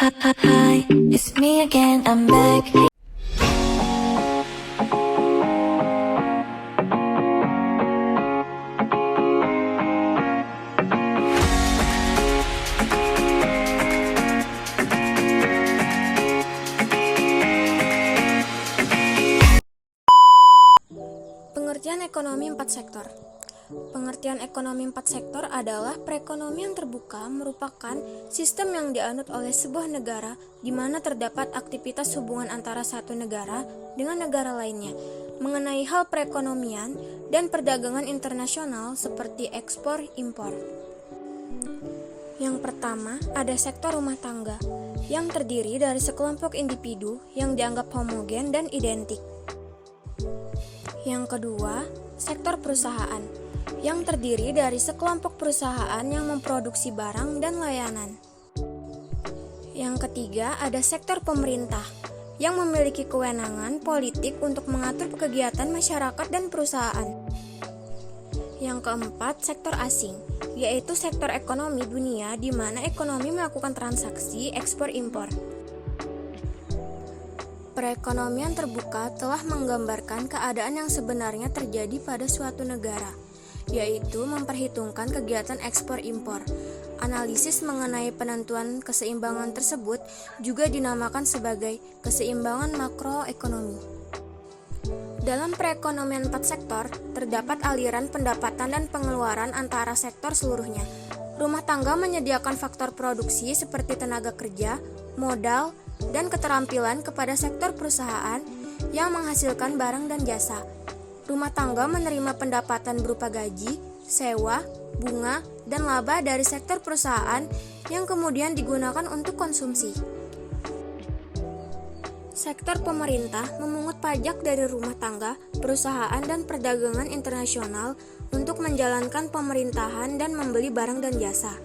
Hi, it's me again, I'm back. Pengertian ekonomi 4 sektor. Pengertian ekonomi 4 sektor adalah perekonomian terbuka merupakan sistem yang dianut oleh sebuah negara di mana terdapat aktivitas hubungan antara satu negara dengan negara lainnya mengenai hal perekonomian dan perdagangan internasional seperti ekspor-impor. Yang pertama, ada sektor rumah tangga yang terdiri dari sekelompok individu yang dianggap homogen dan identik. Yang kedua, sektor perusahaan yang terdiri dari sekelompok perusahaan yang memproduksi barang dan layanan. Yang ketiga, ada sektor pemerintah yang memiliki kewenangan politik untuk mengatur kegiatan masyarakat dan perusahaan. Yang keempat, sektor asing, yaitu sektor ekonomi dunia di mana ekonomi melakukan transaksi ekspor-impor. Perekonomian terbuka telah menggambarkan keadaan yang sebenarnya terjadi pada suatu negara, yaitu memperhitungkan kegiatan ekspor-impor. Analisis mengenai penentuan keseimbangan tersebut juga dinamakan sebagai keseimbangan makroekonomi. Dalam perekonomian 4 sektor, terdapat aliran pendapatan dan pengeluaran antara sektor seluruhnya. Rumah tangga menyediakan faktor produksi seperti tenaga kerja, modal, dan keterampilan kepada sektor perusahaan yang menghasilkan barang dan jasa. Rumah tangga menerima pendapatan berupa gaji, sewa, bunga, dan laba dari sektor perusahaan yang kemudian digunakan untuk konsumsi. Sektor pemerintah memungut pajak dari rumah tangga, perusahaan, dan perdagangan internasional untuk menjalankan pemerintahan dan membeli barang dan jasa.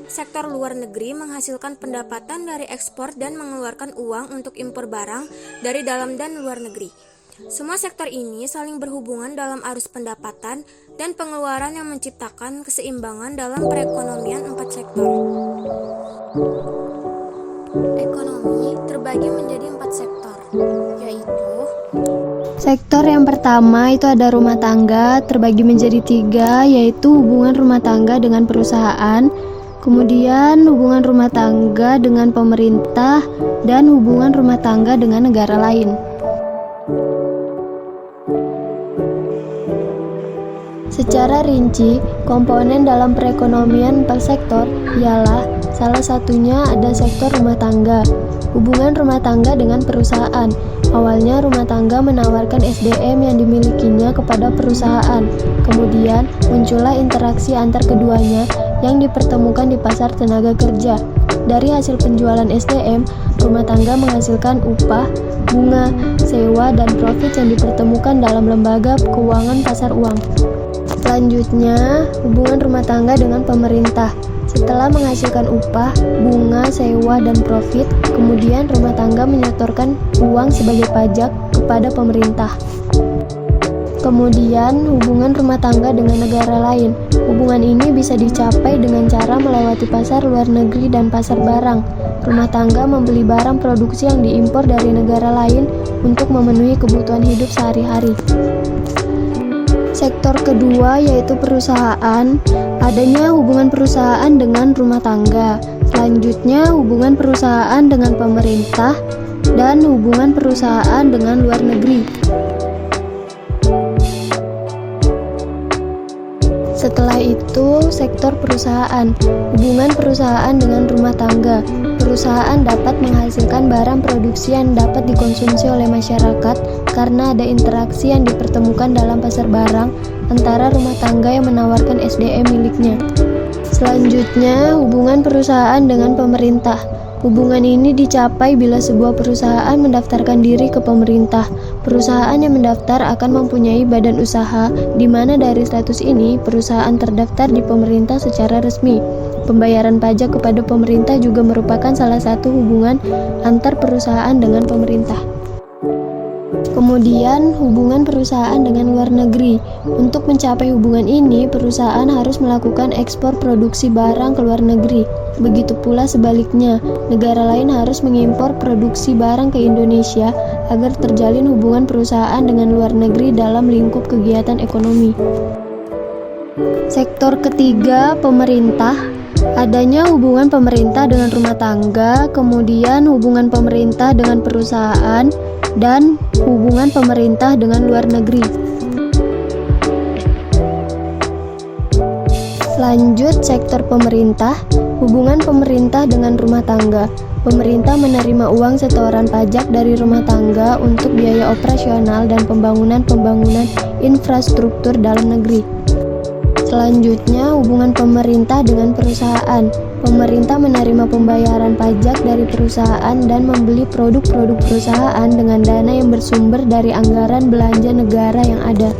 Sektor luar negeri menghasilkan pendapatan dari ekspor dan mengeluarkan uang untuk impor barang dari dalam dan luar negeri. Semua sektor ini saling berhubungan dalam arus pendapatan dan pengeluaran yang menciptakan keseimbangan dalam perekonomian 4 sektor. Ekonomi terbagi menjadi 4 sektor, yaitu sektor yang pertama itu ada rumah tangga, terbagi menjadi 3, yaitu hubungan rumah tangga dengan perusahaan, kemudian hubungan rumah tangga dengan pemerintah, dan hubungan rumah tangga dengan negara lain. Secara rinci, komponen dalam perekonomian per sektor ialah salah satunya ada sektor rumah tangga, hubungan rumah tangga dengan perusahaan. Awalnya rumah tangga menawarkan SDM yang dimilikinya kepada perusahaan. Kemudian muncullah interaksi antar keduanya yang dipertemukan di pasar tenaga kerja. Dari hasil penjualan SDM, rumah tangga menghasilkan upah, bunga, sewa, dan profit yang dipertemukan dalam lembaga keuangan pasar uang. Selanjutnya, hubungan rumah tangga dengan pemerintah. Setelah menghasilkan upah, bunga, sewa, dan profit, kemudian rumah tangga menyetorkan uang sebagai pajak kepada pemerintah. Kemudian, hubungan rumah tangga dengan negara lain. Hubungan ini bisa dicapai dengan cara melewati pasar luar negeri dan pasar barang. Rumah tangga membeli barang produksi yang diimpor dari negara lain untuk memenuhi kebutuhan hidup sehari-hari. Sektor kedua yaitu perusahaan, adanya hubungan perusahaan dengan rumah tangga. Selanjutnya hubungan perusahaan dengan pemerintah dan hubungan perusahaan dengan luar negeri. Setelah itu sektor perusahaan, hubungan perusahaan dengan rumah tangga. Perusahaan dapat menghasilkan barang produksi yang dapat dikonsumsi oleh masyarakat karena ada interaksi yang dipertemukan dalam pasar barang antara rumah tangga yang menawarkan SDM miliknya. Selanjutnya, hubungan perusahaan dengan pemerintah. Hubungan ini dicapai bila sebuah perusahaan mendaftarkan diri ke pemerintah. Perusahaan yang mendaftar akan mempunyai badan usaha, di mana dari status ini perusahaan terdaftar di pemerintah secara resmi. Pembayaran pajak kepada pemerintah juga merupakan salah satu hubungan antar perusahaan dengan pemerintah. Kemudian, hubungan perusahaan dengan luar negeri. Untuk mencapai hubungan ini, perusahaan harus melakukan ekspor produksi barang ke luar negeri. Begitu pula sebaliknya, negara lain harus mengimpor produksi barang ke Indonesia agar terjalin hubungan perusahaan dengan luar negeri dalam lingkup kegiatan ekonomi. Sektor ketiga, pemerintah. Adanya hubungan pemerintah dengan rumah tangga, kemudian hubungan pemerintah dengan perusahaan, dan hubungan pemerintah dengan luar negeri. Lanjut, sektor pemerintah, hubungan pemerintah dengan rumah tangga. Pemerintah menerima uang setoran pajak dari rumah tangga untuk biaya operasional dan pembangunan infrastruktur dalam negeri. Selanjutnya, hubungan pemerintah dengan perusahaan. Pemerintah menerima pembayaran pajak dari perusahaan dan membeli produk-produk perusahaan dengan dana yang bersumber dari anggaran belanja negara yang ada.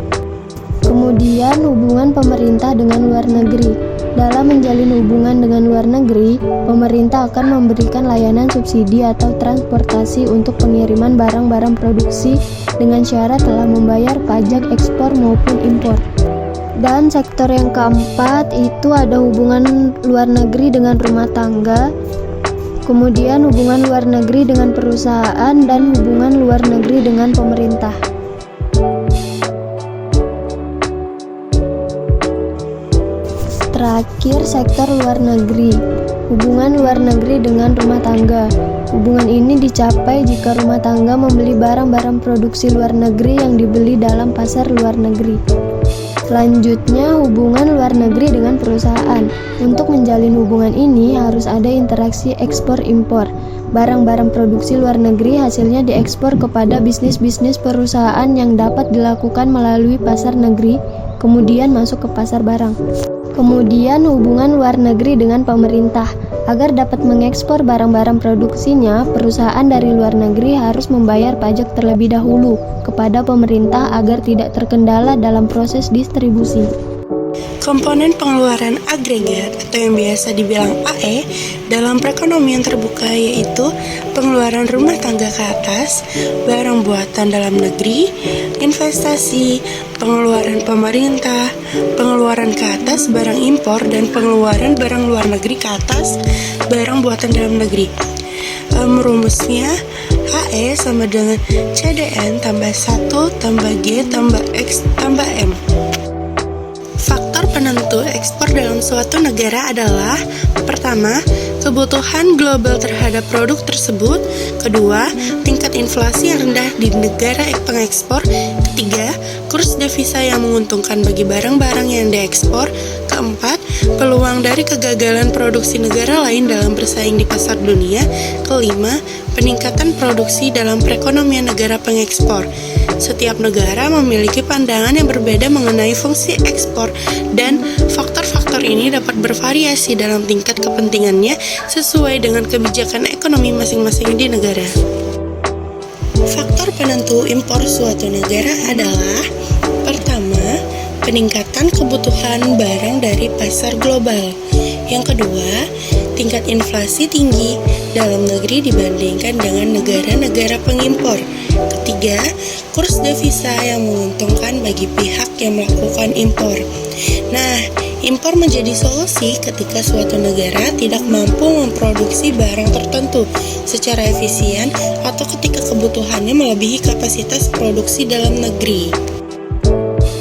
Kemudian, hubungan pemerintah dengan luar negeri. Dalam menjalin hubungan dengan luar negeri, pemerintah akan memberikan layanan subsidi atau transportasi untuk pengiriman barang-barang produksi dengan syarat telah membayar pajak ekspor maupun impor. Dan sektor yang keempat itu ada hubungan luar negeri dengan rumah tangga, kemudian hubungan luar negeri dengan perusahaan, dan hubungan luar negeri dengan pemerintah. Terakhir, sektor luar negeri. Hubungan luar negeri dengan rumah tangga. Hubungan ini dicapai jika rumah tangga membeli barang-barang produksi luar negeri yang dibeli dalam pasar luar negeri. Selanjutnya, hubungan luar negeri dengan perusahaan. Untuk menjalin hubungan ini harus ada interaksi ekspor-impor. Barang-barang produksi luar negeri hasilnya diekspor kepada bisnis-bisnis perusahaan yang dapat dilakukan melalui pasar negeri, kemudian masuk ke pasar barang. Kemudian, hubungan luar negeri dengan pemerintah. Agar dapat mengekspor barang-barang produksinya, perusahaan dari luar negeri harus membayar pajak terlebih dahulu kepada pemerintah agar tidak terkendala dalam proses distribusi. Komponen pengeluaran agregat atau yang biasa dibilang AE dalam perekonomian terbuka yaitu pengeluaran rumah tangga ke atas, barang buatan dalam negeri, investasi, pengeluaran pemerintah, pengeluaran ke atas barang impor, dan pengeluaran barang luar negeri ke atas barang buatan dalam negeri. Rumusnya AE sama dengan CDN tambah 1 tambah G tambah X tambah M. Faktor penentu ekspor dalam suatu negara adalah: pertama, kebutuhan global terhadap produk tersebut; kedua, tingkat inflasi yang rendah di negara pengekspor; ketiga, kurs devisa yang menguntungkan bagi barang-barang yang diekspor; keempat, peluang dari kegagalan produksi negara lain dalam bersaing di pasar dunia; kelima, peningkatan produksi dalam perekonomian negara pengekspor. Setiap negara memiliki pandangan yang berbeda mengenai fungsi ekspor, dan faktor-faktor ini dapat bervariasi dalam tingkat kepentingannya sesuai dengan kebijakan ekonomi masing-masing di negara. Faktor penentu impor suatu negara adalah: pertama, peningkatan kebutuhan barang dari pasar global; yang kedua, tingkat inflasi tinggi dalam negeri dibandingkan dengan negara-negara pengimpor; ketiga, kurs devisa yang menguntungkan bagi pihak yang melakukan impor. Nah, impor menjadi solusi ketika suatu negara tidak mampu memproduksi barang tertentu secara efisien atau ketika kebutuhannya melebihi kapasitas produksi dalam negeri.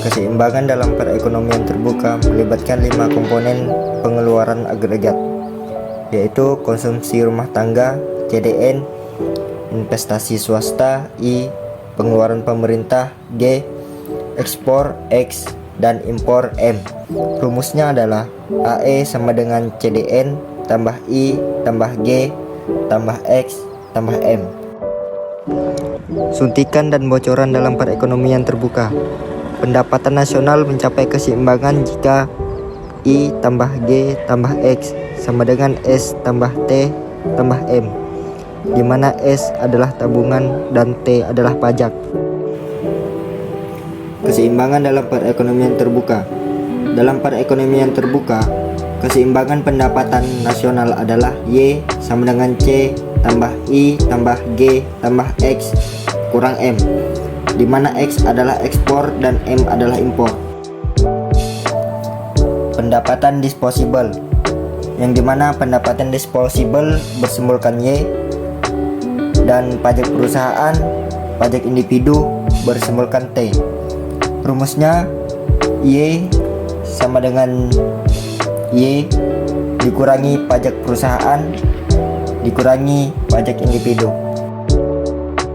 Keseimbangan dalam perekonomian terbuka melibatkan 5 komponen pengeluaran agregat, yaitu konsumsi rumah tangga, CDN, investasi swasta, I, pengeluaran pemerintah, G, ekspor, X, dan impor, M. Rumusnya adalah AE sama dengan CDN tambah I tambah G tambah X tambah M. Suntikan dan bocoran dalam perekonomian terbuka. Pendapatan nasional mencapai keseimbangan jika I tambah G tambah X sama dengan S tambah T tambah M, di mana S adalah tabungan dan T adalah pajak. Keseimbangan dalam perekonomian terbuka. Dalam perekonomian terbuka, keseimbangan pendapatan nasional adalah Y sama dengan C tambah I tambah G tambah X kurang M. di mana X adalah ekspor dan M adalah impor. Pendapatan disposable, yang dimana pendapatan disposable bersimbolkan Y, dan pajak perusahaan, pajak individu bersimbolkan T. Rumusnya Y sama dengan Y dikurangi pajak perusahaan dikurangi pajak individu.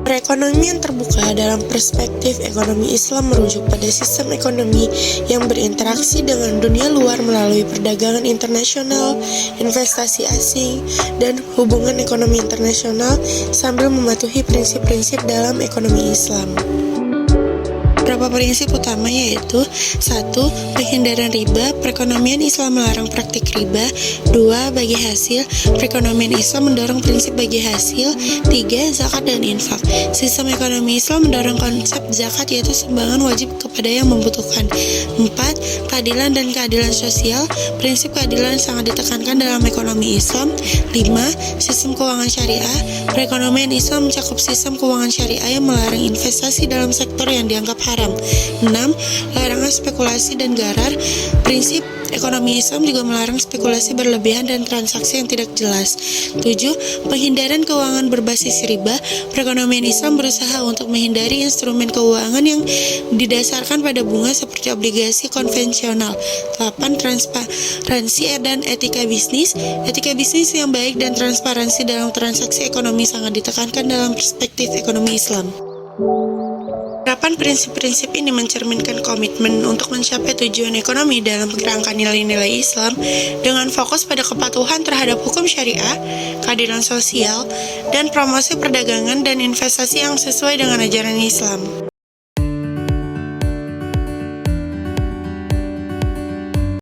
Perekonomian terbuka dalam perspektif ekonomi Islam merujuk pada sistem ekonomi yang berinteraksi dengan dunia luar melalui perdagangan internasional, investasi asing, dan hubungan ekonomi internasional sambil mematuhi prinsip-prinsip dalam ekonomi Islam. Beberapa prinsip utama yaitu 1. Penghindaran riba, perekonomian Islam melarang praktik riba. 2. Bagi hasil, perekonomian Islam mendorong prinsip bagi hasil. 3. Zakat dan infak, sistem ekonomi Islam mendorong konsep zakat yaitu sumbangan wajib kepada yang membutuhkan. 4. Keadilan dan keadilan sosial, prinsip keadilan sangat ditekankan dalam ekonomi Islam. 5. Sistem keuangan syariah, perekonomian Islam mencakup sistem keuangan syariah yang melarang investasi dalam sektor yang dianggap haram. 6. Larangan spekulasi dan garar, prinsip ekonomi Islam juga melarang spekulasi berlebihan dan transaksi yang tidak jelas. 7. Penghindaran keuangan berbasis riba, perekonomian Islam berusaha untuk menghindari instrumen keuangan yang didasarkan pada bunga seperti obligasi konvensional. 8. Transparansi dan etika bisnis, yang baik dan transparansi dalam transaksi ekonomi sangat ditekankan dalam perspektif ekonomi Islam. Penerapan prinsip-prinsip ini mencerminkan komitmen untuk mencapai tujuan ekonomi dalam kerangka nilai-nilai Islam dengan fokus pada kepatuhan terhadap hukum syariah, keadilan sosial, dan promosi perdagangan dan investasi yang sesuai dengan ajaran Islam.